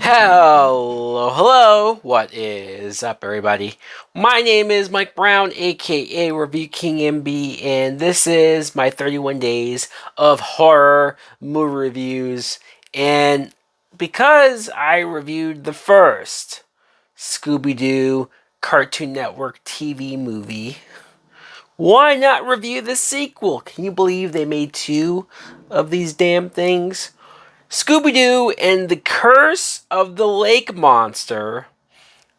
Hello, what is up, everybody? My name is Mike Brown, aka Review King MB, and this is my 31 days of horror movie reviews. And because I reviewed the first Scooby Doo Cartoon Network TV movie, why not review the sequel? Can you believe they made two of these damn things? Scooby Doo and the Curse of the Lake Monster.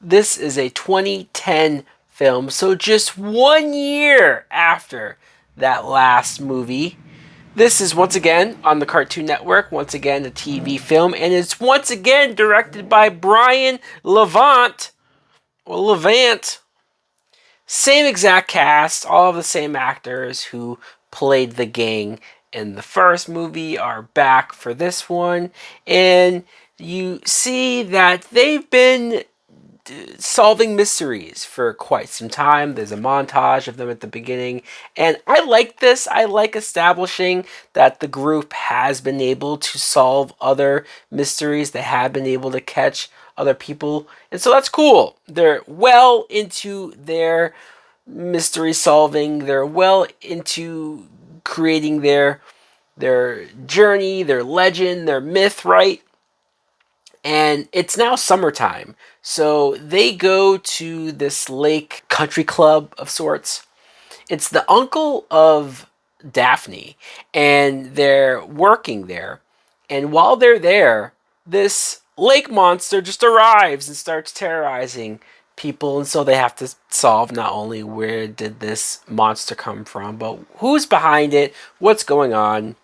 This is a 2010 film, so just 1 year after that last movie. This is once again on the Cartoon Network, once again a TV film, and it's once again directed by Brian Levant, or Levant. Same exact cast, all of the same actors who played the gang in the first movie are back for this one. And you see that they've been solving mysteries for quite some time. There's a montage of them at the beginning. And I like this. I like establishing that the group has been able to solve other mysteries. They have been able to catch other people. And so that's cool. They're well into their mystery solving. They're well into creating their journey, their legend, their myth, right? And it's now summertime. So they go to this lake country club of sorts. It's the uncle of Daphne, and they're working there. And while they're there, this lake monster just arrives and starts terrorizing people. And so they have to solve not only where did this monster come from, but who's behind it, what's going on.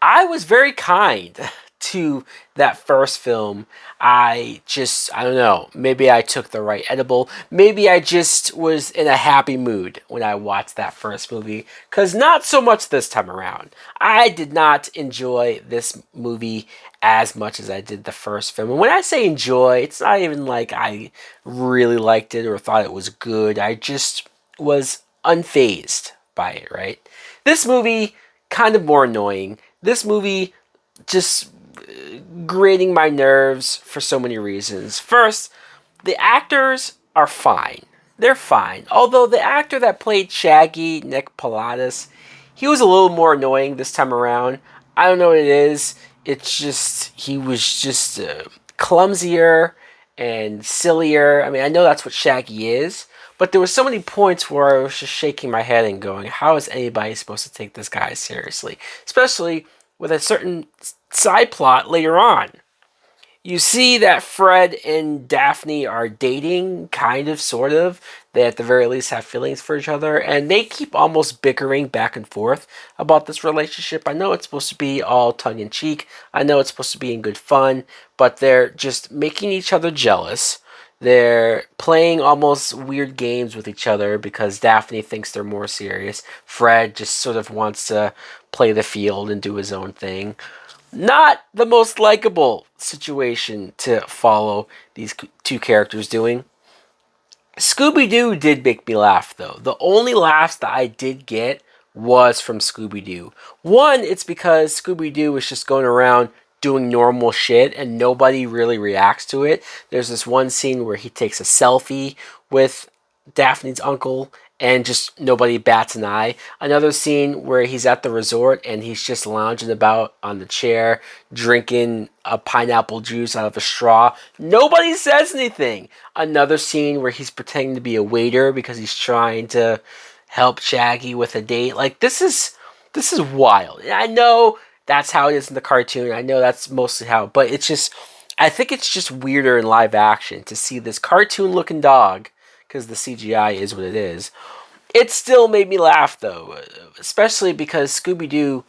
I was very kind to that first film. I don't know, maybe I took the right edible. Maybe I just was in a happy mood when I watched that first movie. Because not so much this time around. I did not enjoy this movie as much as I did the first film. And when I say enjoy, it's not even like I really liked it or thought it was good. I just was unfazed by it, right? This movie, kind of more annoying. This movie just grating my nerves for so many reasons. First, the actors are fine. They're fine. Although the actor that played Shaggy, Nick Pilatus, he was a little more annoying this time around. I don't know what it is. It's just, he was just clumsier and sillier. I mean, I know that's what Shaggy is. But there were so many points where I was just shaking my head and going, how is anybody supposed to take this guy seriously? Especially with a certain side plot later on. You see that Fred and Daphne are dating, kind of, sort of. They at the very least have feelings for each other, and they keep almost bickering back and forth about this relationship. I know it's supposed to be all tongue-in-cheek. I know it's supposed to be in good fun, but they're just making each other jealous. They're playing almost weird games with each other because Daphne thinks they're more serious. Fred just sort of wants to play the field and do his own thing. Not the most likable situation to follow these two characters doing. Scooby-Doo did make me laugh, though. The only laughs that I did get was from Scooby-Doo. One, it's because Scooby-Doo is just going around doing normal shit and nobody really reacts to it. There's this one scene where he takes a selfie with Daphne's uncle and just nobody bats an eye. Another scene where he's at the resort and he's just lounging about on the chair drinking a pineapple juice out of a straw. Nobody says anything. Another scene where he's pretending to be a waiter because he's trying to help Shaggy with a date. Like, this is wild. And I know that's how it is in the cartoon. I know that's mostly how, but it's just, I think it's just weirder in live action to see this cartoon looking dog, because the CGI is what it is. It still made me laugh, though, especially because Scooby-Doo,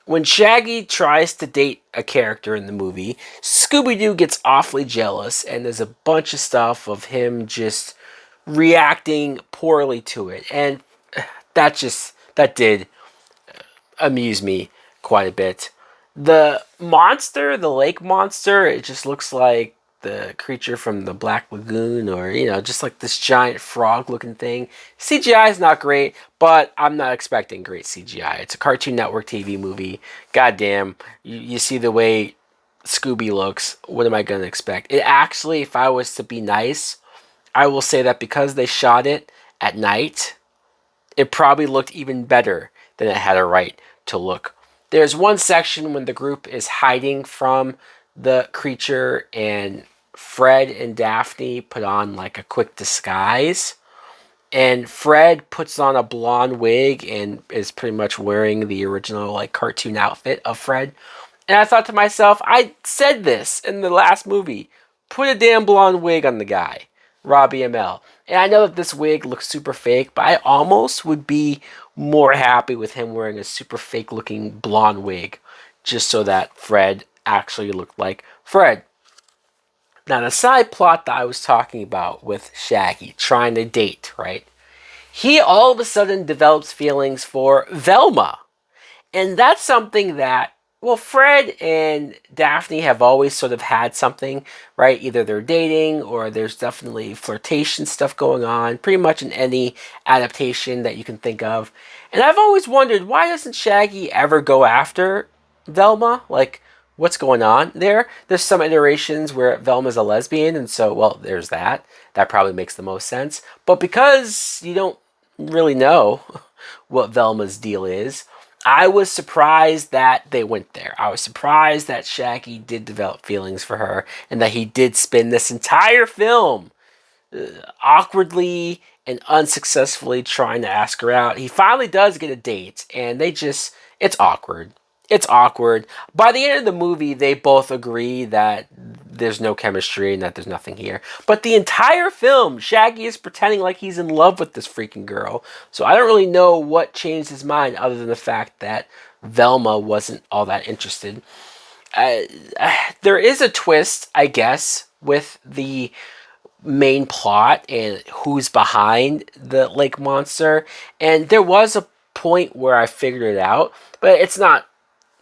when Shaggy tries to date a character in the movie, Scooby-Doo gets awfully jealous, and there's a bunch of stuff of him just reacting poorly to it. And that did amuse me quite a bit. The monster, the lake monster, it just looks like the creature from the Black Lagoon, or, just like this giant frog looking thing. CGI is not great, but I'm not expecting great CGI. It's a Cartoon Network TV movie. Goddamn, you see the way Scooby looks, what am I going to expect? It actually, if I was to be nice, I will say that because they shot it at night, it probably looked even better than it had a right to look. There's one section when the group is hiding from the creature and Fred and Daphne put on like a quick disguise. And Fred puts on a blonde wig and is pretty much wearing the original like cartoon outfit of Fred. And I thought to myself, I said this in the last movie. Put a damn blonde wig on the guy, Robbie ML. And I know that this wig looks super fake, but I almost would be more happy with him wearing a super fake looking blonde wig, just so that Fred actually looked like Fred. Now, the side plot that I was talking about with Shaggy trying to date, right? He all of a sudden develops feelings for Velma. And that's something that, well, Fred and Daphne have always sort of had something, right? Either they're dating or there's definitely flirtation stuff going on, pretty much in any adaptation that you can think of. And I've always wondered, why doesn't Shaggy ever go after Velma? Like, what's going on there? There's some iterations where Velma's a lesbian, and so, well, there's that. That probably makes the most sense. But because you don't really know what Velma's deal is, I was surprised that they went there. I was surprised that Shaggy did develop feelings for her and that he did spend this entire film awkwardly and unsuccessfully trying to ask her out. He finally does get a date, and it's awkward. It's awkward. By the end of the movie, they both agree that there's no chemistry and that there's nothing here. But the entire film, Shaggy is pretending like he's in love with this freaking girl. So I don't really know what changed his mind other than the fact that Velma wasn't all that interested. There is a twist, I guess, with the main plot and who's behind the lake monster. And there was a point where I figured it out, but it's not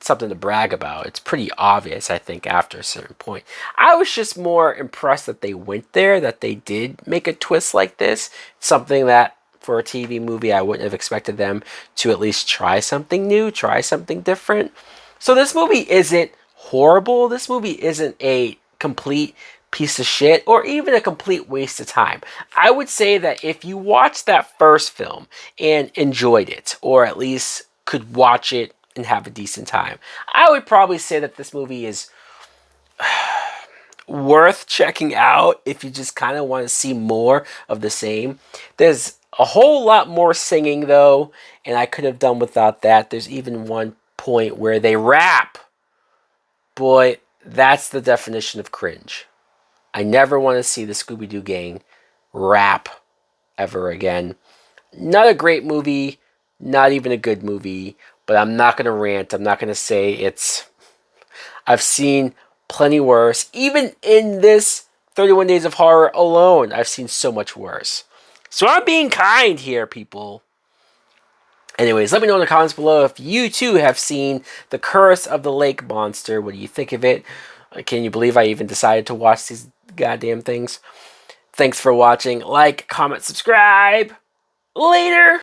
something to brag about. It's pretty obvious, I think, after a certain point. I was just more impressed that they went there, that they did make a twist like this. Something that, for a TV movie, I wouldn't have expected them to at least try something new, try something different. So this movie isn't horrible. This movie isn't a complete piece of shit or even a complete waste of time. I would say that if you watched that first film and enjoyed it, or at least could watch it and have a decent time, I would probably say that this movie is worth checking out if you just kind of want to see more of the same. There's a whole lot more singing though, and I could have done without that. There's even one point where they rap. Boy, that's the definition of cringe. I never want to see the Scooby-Doo gang rap ever again. Not a great movie, not even a good movie, but I'm not going to rant. I'm not going to say it's... I've seen plenty worse. Even in this 31 Days of Horror alone, I've seen so much worse. So I'm being kind here, people. Anyways, let me know in the comments below if you too have seen The Curse of the Lake Monster. What do you think of it? Can you believe I even decided to watch these goddamn things? Thanks for watching. Like, comment, subscribe. Later!